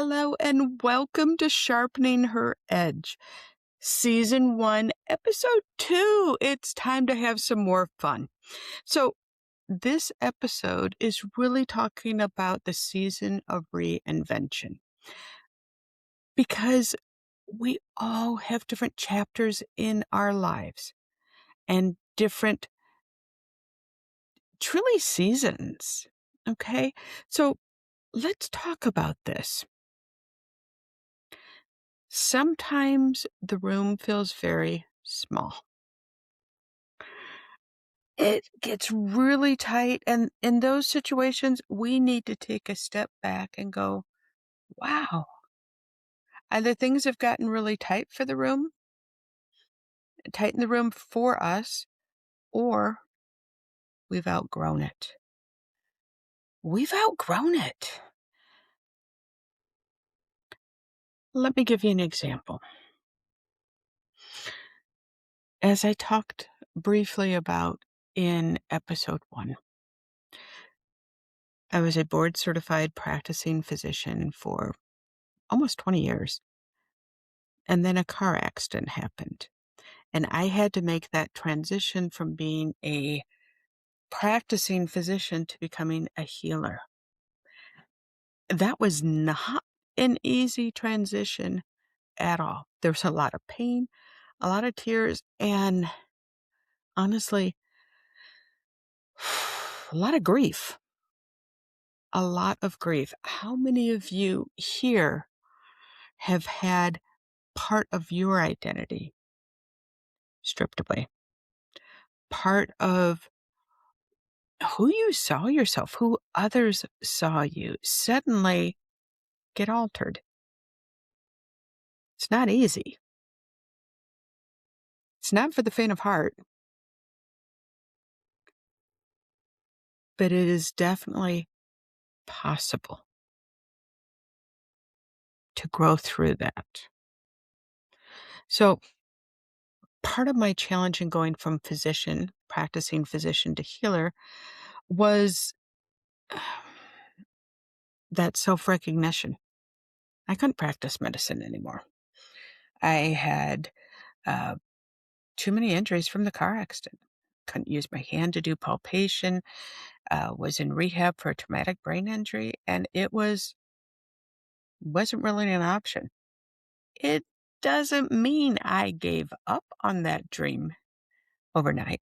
Hello and welcome to Sharpening Her Edge, Season 1, Episode 2. It's time to have some more fun. So, this episode is really talking about the season of reinvention because we all have different chapters in our lives and different, truly, seasons. Okay, so let's talk about this. Sometimes the room feels very small. It gets really tight, and in those situations, we need to take a step back and go, wow, either things have gotten really tight in the room for us, or we've outgrown it. We've outgrown it. Let me give you an example. As I talked briefly about in episode 1, I was a board certified practicing physician for almost 20 years. And then a car accident happened. And I had to make that transition from being a practicing physician to becoming a healer. That was not an easy transition at all. There was a lot of pain, a lot of tears, and honestly, a lot of grief. A lot of grief. How many of you here have had part of your identity stripped away? Part of who you saw yourself, who others saw you, suddenly get altered. It's not easy. It's not for the faint of heart, but it is definitely possible to grow through that. So, part of my challenge in going from practicing physician to healer was that self recognition. I couldn't practice medicine anymore. I had uh, too many injuries from the car accident. Couldn't use my hand to do palpation. Was in rehab for a traumatic brain injury, and it wasn't really an option. It doesn't mean I gave up on that dream overnight.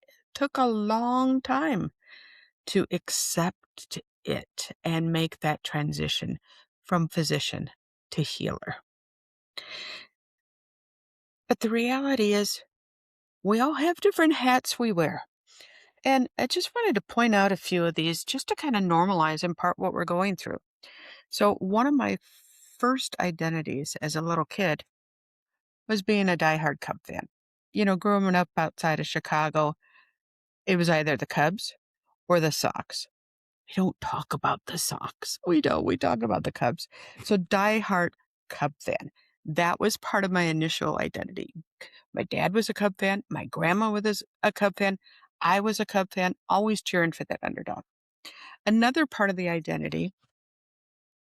It took a long time to accept it and make that transition from physician to healer. But the reality is, we all have different hats we wear. And I just wanted to point out a few of these just to kind of normalize in part what we're going through. So, one of my first identities as a little kid was being a diehard Cub fan. Growing up outside of Chicago, it was either the Cubs or the Sox. We don't talk about the Sox. We don't. We talk about the Cubs. So, diehard Cub fan. That was part of my initial identity. My dad was a Cub fan. My grandma was a Cub fan. I was a Cub fan, always cheering for that underdog. Another part of the identity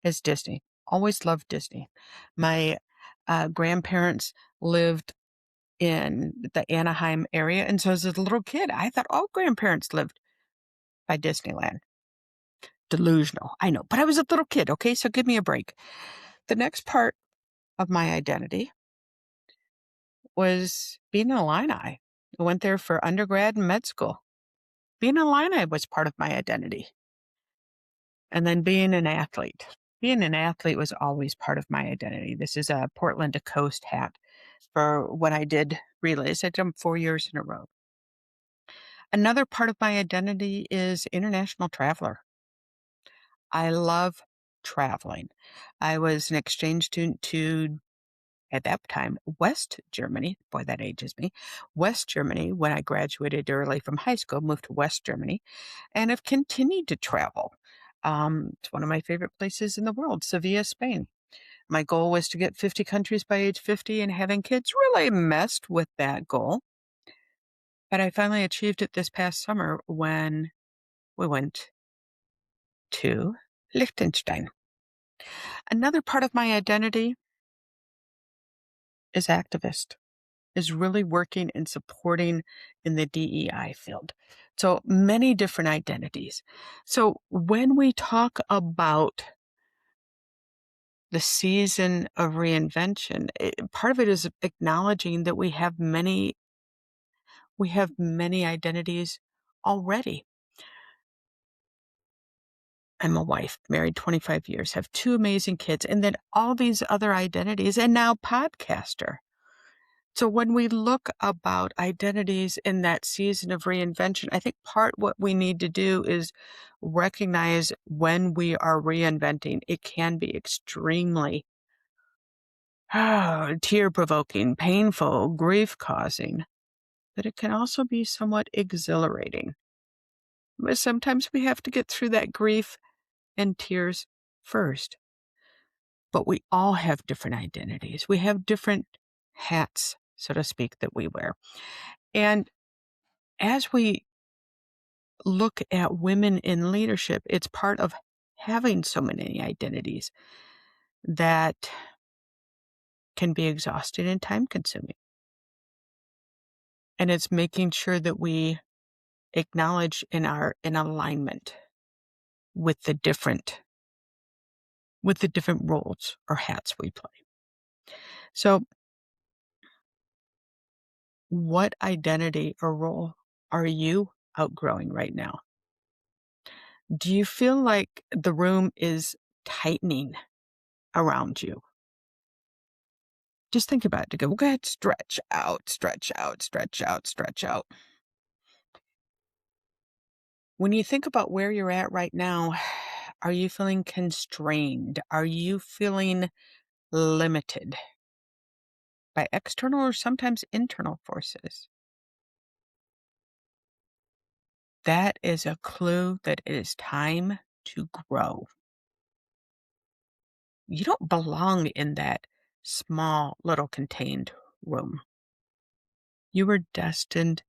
is Disney. Always loved Disney. My grandparents lived in the Anaheim area. And so as a little kid, I thought all grandparents lived by Disneyland. Delusional, I know, but I was a little kid, okay? So give me a break. The next part of my identity was being an Illini. I went there for undergrad and med school. Being an Illini was part of my identity. And then being an athlete. Being an athlete was always part of my identity. This is a Portland to Coast hat for when I did relays. I jumped 4 years in a row. Another part of my identity is international traveler. I love traveling. I was an exchange student to, at that time, West Germany. Boy, that ages me. West Germany, when I graduated early from high school, moved to West Germany and have continued to travel. It's one of my favorite places in the world, Sevilla, Spain. My goal was to get 50 countries by age 50, and having kids really messed with that goal. But I finally achieved it this past summer when we went to Liechtenstein. Another part of my identity is activist, is really working and supporting in the DEI field. So many different identities. So when we talk about the season of reinvention, part of it is acknowledging that we have many identities already. I'm a wife, married 25 years, have two amazing kids, and then all these other identities, and now podcaster. So when we look about identities in that season of reinvention, I think part what we need to do is recognize when we are reinventing. It can be extremely tear-provoking, painful, grief-causing, but it can also be somewhat exhilarating. But sometimes we have to get through that grief and tears first. But we all have different identities. We have different hats, so to speak, that we wear. And as we look at women in leadership, it's part of having so many identities that can be exhausting and time consuming. And it's making sure that we acknowledge and are in alignment with the different roles or hats we play. So what identity or role are you outgrowing right now? Do you feel like the room is tightening around you? Just think about it. To go ahead, stretch out, stretch out, stretch out, stretch out. When you think about where you're at right now, are you feeling constrained? Are you feeling limited by external or sometimes internal forces? That is a clue that it is time to grow. You don't belong in that small, little contained room. You were destined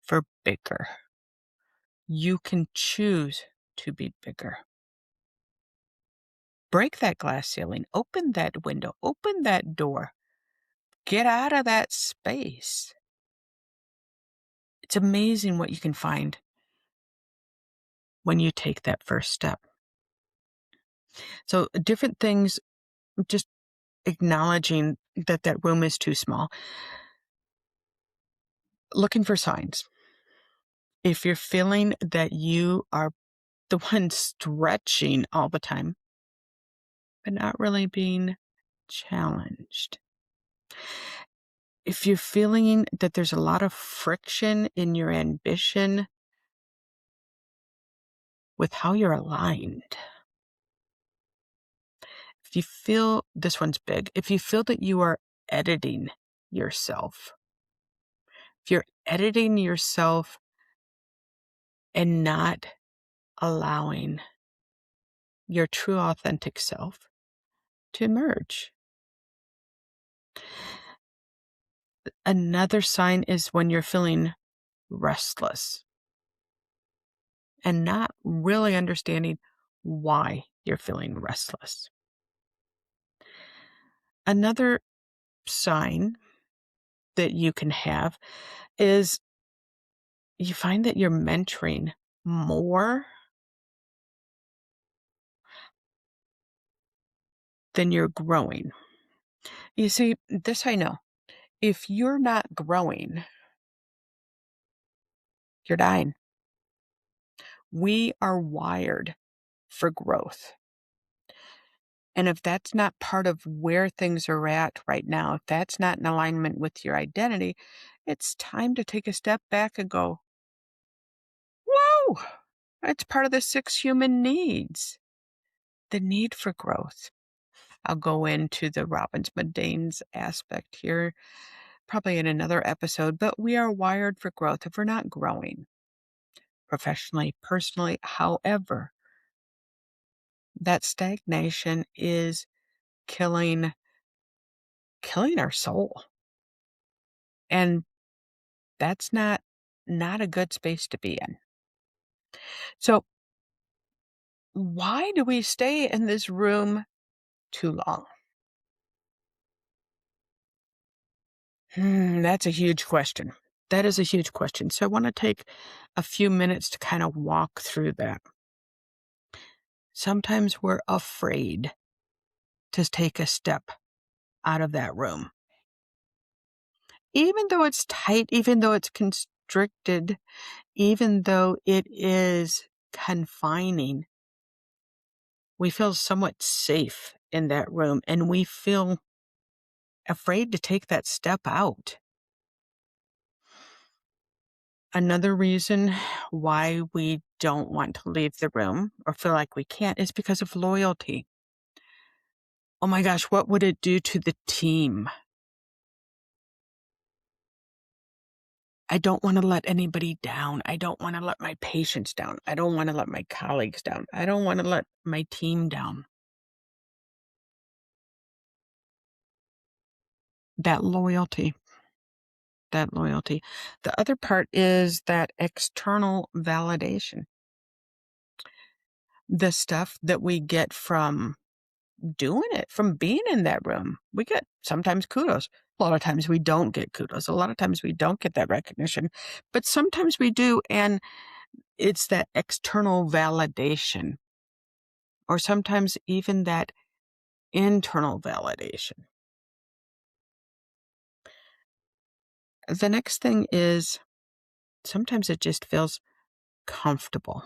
for bigger. You can choose to be bigger. Break that glass ceiling, open that window, open that door, get out of that space. It's amazing what you can find when you take that first step. So, different things, just acknowledging that that room is too small, looking for signs. If you're feeling that you are the one stretching all the time, but not really being challenged. If you're feeling that there's a lot of friction in your ambition with how you're aligned, if you feel this one's big, if you feel that you are editing yourself, if you're editing yourself and not allowing your true authentic self to emerge. Another sign is when you're feeling restless and not really understanding why you're feeling restless. Another sign that you can have is you find that you're mentoring more than you're growing. You see, this I know. If you're not growing, you're dying. We are wired for growth. And if that's not part of where things are at right now, if that's not in alignment with your identity, it's time to take a step back and go, whoa, it's part of the 6 human needs, the need for growth. I'll go into the Robbins Mendane's aspect here, probably in another episode, but we are wired for growth if we're not growing professionally, personally. However, that stagnation is killing our soul. And that's not a good space to be in. So why do we stay in this room too long? That's a huge question. That is a huge question. So I want to take a few minutes to kind of walk through that. Sometimes we're afraid to take a step out of that room. Even though it's tight, even though it's constricted, even though it is confining, we feel somewhat safe in that room and we feel afraid to take that step out. Another reason why we don't want to leave the room or feel like we can't is because of loyalty. Oh my gosh, what would it do to the team? I don't want to let anybody down. I don't want to let my patients down. I don't want to let my colleagues down. I don't want to let my team down. That loyalty, that loyalty. The other part is that external validation. The stuff that we get from doing it, from being in that room. We get sometimes kudos. A lot of times we don't get kudos. A lot of times we don't get that recognition, but sometimes we do. And it's that external validation, or sometimes even that internal validation. The next thing is sometimes it just feels comfortable.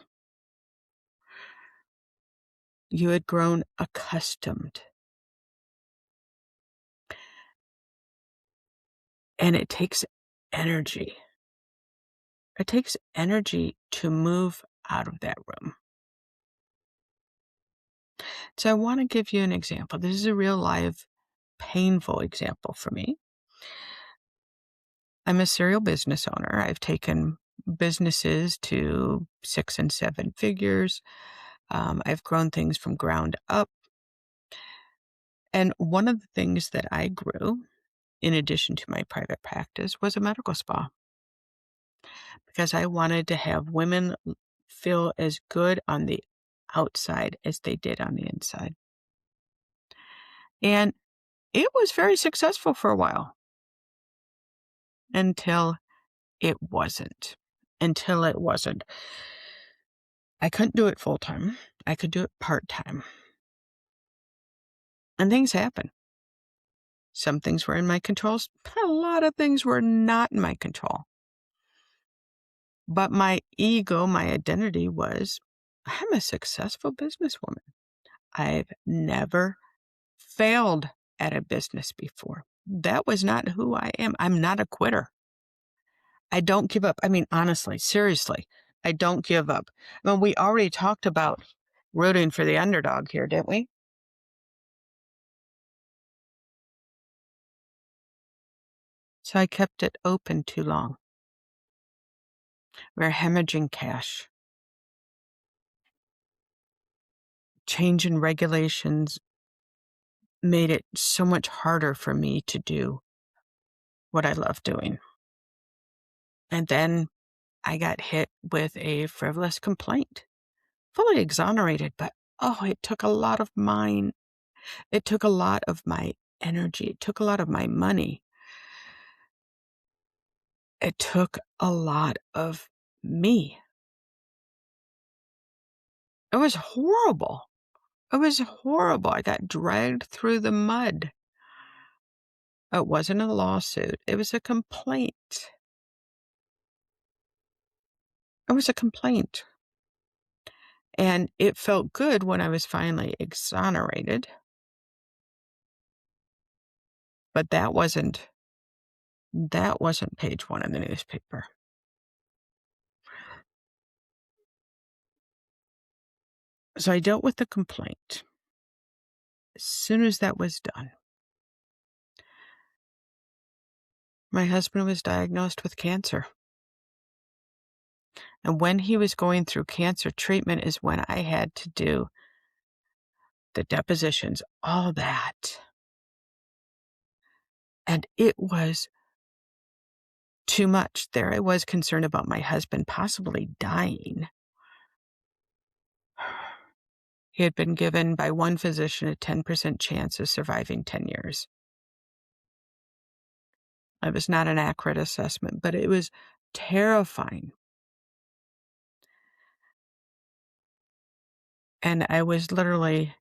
You had grown accustomed. And it takes energy. It takes energy to move out of that room. So I want to give you an example. This is a real live, painful example for me. I'm a serial business owner. I've taken businesses to 6 and 7 figures. I've grown things from ground up. And one of the things that I grew, in addition to my private practice, was a medical spa because I wanted to have women feel as good on the outside as they did on the inside. And it was very successful for a while until it wasn't. Until it wasn't. I couldn't do it full time. I could do it part time. And things happen. Some things were in my control. A lot of things were not in my control. But my ego, my identity was, I'm a successful businesswoman. I've never failed at a business before. That was not who I am. I'm not a quitter. I don't give up. I mean, honestly, seriously, I don't give up. I mean, we already talked about rooting for the underdog here, didn't we? So I kept it open too long. We're hemorrhaging cash. Change in regulations made it so much harder for me to do what I love doing. And then I got hit with a frivolous complaint, fully exonerated, but oh, it took a lot of mine. It took a lot of my energy. It took a lot of my money. It took a lot of me. It was horrible. It was horrible. I got dragged through the mud. It wasn't a lawsuit. It was a complaint. It was a complaint. And it felt good when I was finally exonerated. But that wasn't page one in the newspaper. So I dealt with the complaint. As soon as that was done, my husband was diagnosed with cancer. And when he was going through cancer treatment is when I had to do the depositions, all that. And it was too much. There I was concerned about my husband possibly dying. He had been given by one physician a 10% chance of surviving 10 years. It was not an accurate assessment, but it was terrifying. And I was literally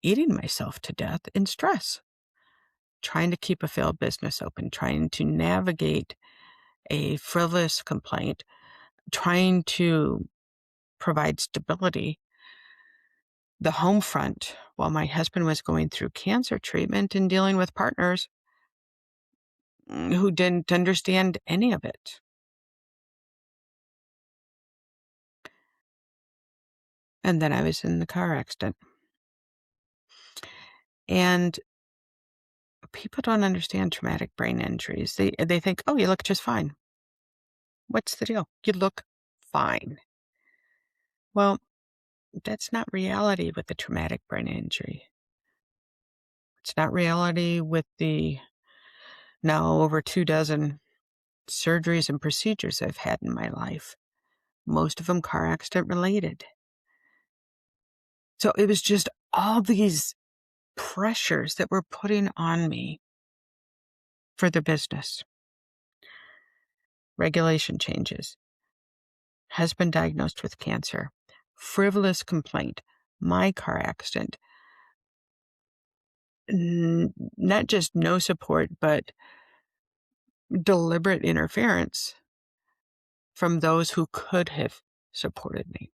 eating myself to death in stress, trying to keep a failed business open, trying to navigate a frivolous complaint, trying to provide stability, the home front, while my husband was going through cancer treatment and dealing with partners who didn't understand any of it. And then I was in the car accident. And people don't understand traumatic brain injuries. They think, oh, you look just fine. What's the deal? You look fine. Well, that's not reality with the traumatic brain injury. It's not reality with the now over 24 surgeries and procedures I've had in my life, most of them car accident related. So it was just all these pressures that were putting on me for the business. Regulation changes, husband diagnosed with cancer, frivolous complaint, my car accident, not just no support, but deliberate interference from those who could have supported me.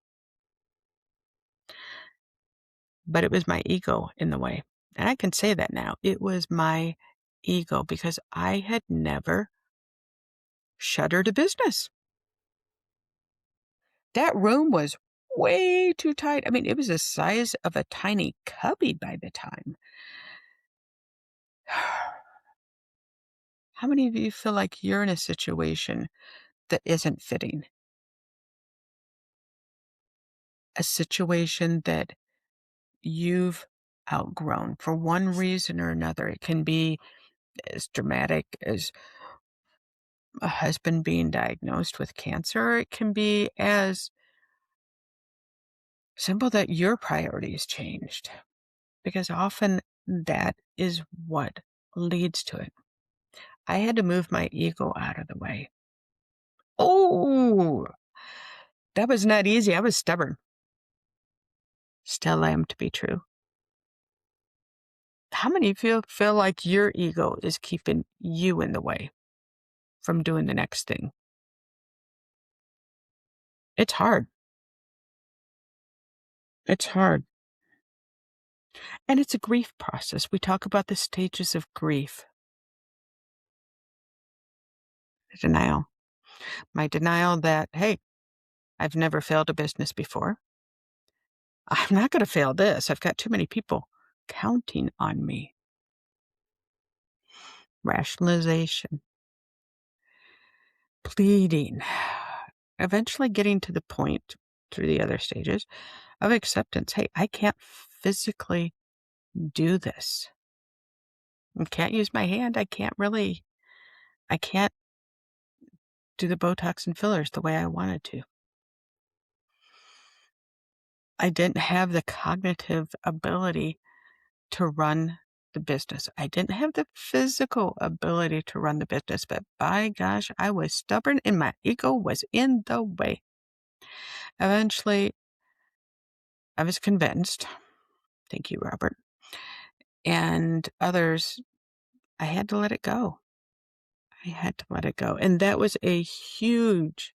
But it was my ego in the way. And I can say that now. It was my ego because I had never shuttered a business. That room was way too tight. I mean, it was the size of a tiny cubby by the time. How many of you feel like you're in a situation that isn't fitting? A situation that you've outgrown for one reason or another. It can be as dramatic as a husband being diagnosed with cancer. It can be as simple that your priorities changed, because often that is what leads to it. I had to move my ego out of the way. Oh, that was not easy. I was stubborn. Still am, to be true. How many of you feel like your ego is keeping you in the way from doing the next thing? It's hard. It's hard. And it's a grief process. We talk about the stages of grief. Denial. My denial that, hey, I've never failed a business before. I'm not going to fail this. I've got too many people counting on me. Rationalization. Pleading. Eventually getting to the point through the other stages of acceptance. Hey, I can't physically do this. I can't use my hand. I can't do the Botox and fillers the way I wanted to. I didn't have the cognitive ability to run the business. I didn't have the physical ability to run the business, but by gosh, I was stubborn and my ego was in the way. Eventually, I was convinced, thank you, Robert, and others, I had to let it go. I had to let it go. And that was a huge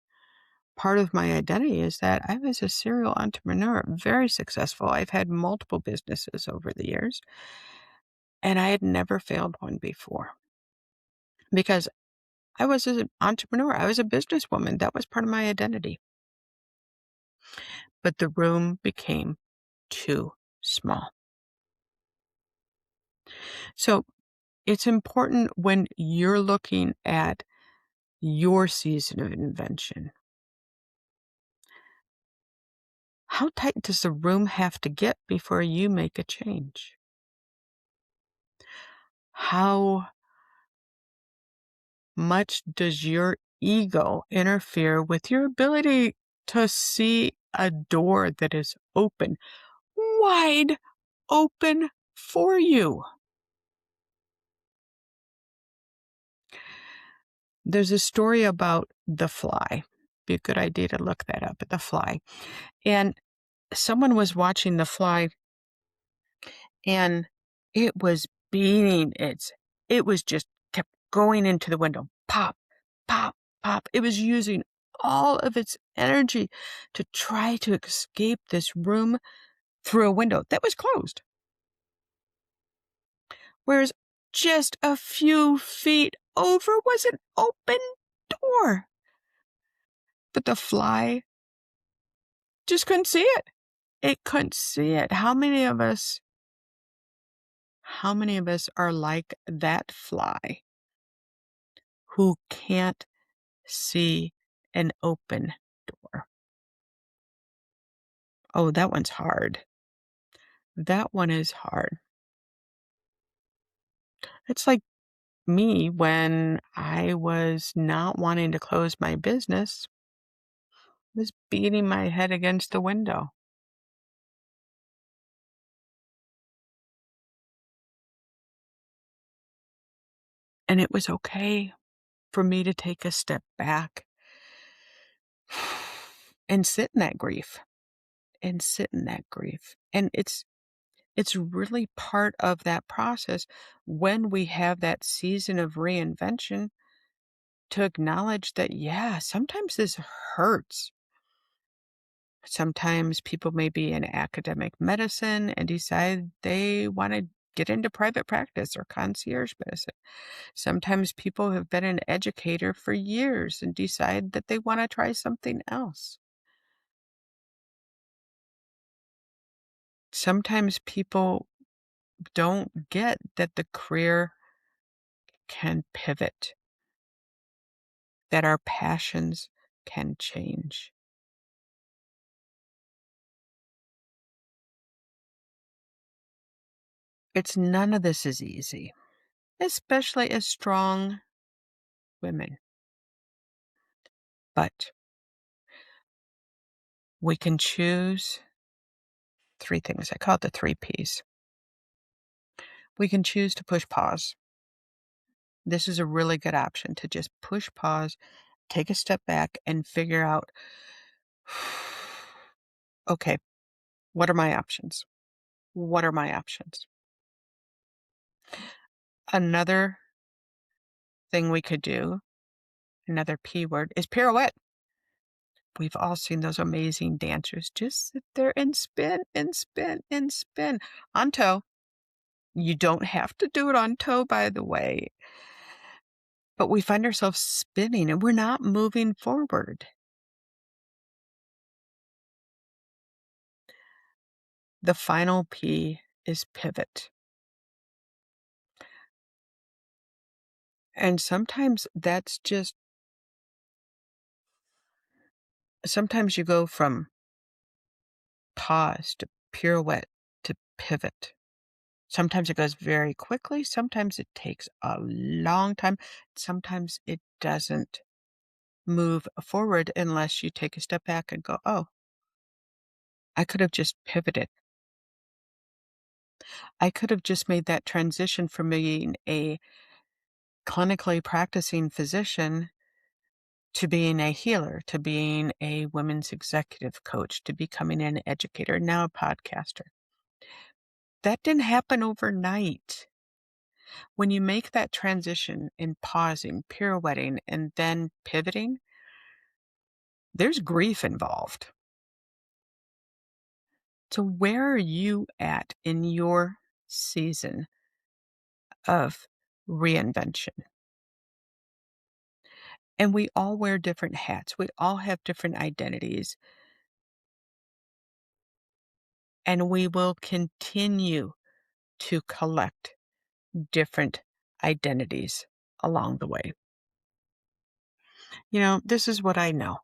part of my identity, is that I was a serial entrepreneur, very successful. I've had multiple businesses over the years, and I had never failed one before because I was an entrepreneur. I was a businesswoman. That was part of my identity. But the room became too small. So it's important when you're looking at your season of invention. How tight does the room have to get before you make a change? How much does your ego interfere with your ability to see a door that is open wide open for you. There's a story about the fly. Be a good idea to look that up, the fly. And someone was watching the fly and it was beating it was just kept going into the window. Pop, pop, pop. It was using all of its energy to try to escape this room through a window that was closed. Whereas just a few feet over was an open door. But the fly just couldn't see it. It couldn't see it. How many of us are like that fly who can't see an open door? Oh, that one's hard. That one is hard. It's like me when I was not wanting to close my business, was beating my head against the window. And it was okay for me to take a step back and sit in that grief and sit in that grief. And it's really part of that process when we have that season of reinvention to acknowledge that, yeah, sometimes this hurts. Sometimes people may be in academic medicine and decide they want to get into private practice or concierge medicine. Sometimes people have been an educator for years and decide that they want to try something else. Sometimes people don't get that the career can pivot, that our passions can change. None of this is easy, especially as strong women. But we can choose three things. I call it the three Ps. We can choose to push pause. This is a really good option to just push pause, take a step back, and figure out, okay, what are my options? What are my options? Another thing we could do, another P word, is pirouette. We've all seen those amazing dancers just sit there and spin and spin and spin on toe. You don't have to do it on toe, by the way. But we find ourselves spinning and we're not moving forward. The final P is pivot. And sometimes sometimes you go from pause to pirouette to pivot. Sometimes it goes very quickly. Sometimes it takes a long time. Sometimes it doesn't move forward unless you take a step back and go, oh, I could have just pivoted. I could have just made that transition from being a clinically practicing physician to being a healer, to being a women's executive coach, to becoming an educator, now a podcaster. That didn't happen overnight. When you make that transition in pausing, pirouetting, and then pivoting, there's grief involved. So where are you at in your season of reinvention? And we all wear different hats. We all have different identities. And we will continue to collect different identities along the way. This is what I know.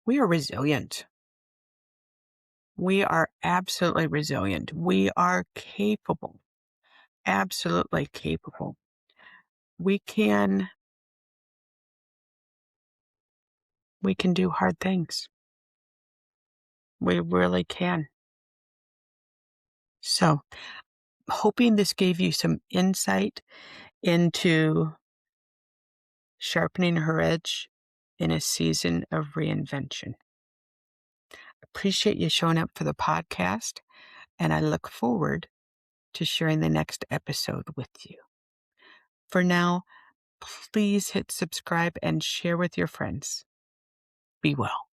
We are resilient. We are absolutely resilient. We are capable, absolutely capable. We can we can do hard things. We really can. So, hoping this gave you some insight into sharpening her edge in a season of reinvention. Appreciate you showing up for the podcast, and I look forward to sharing the next episode with you. For now, please hit subscribe and share with your friends. Be well.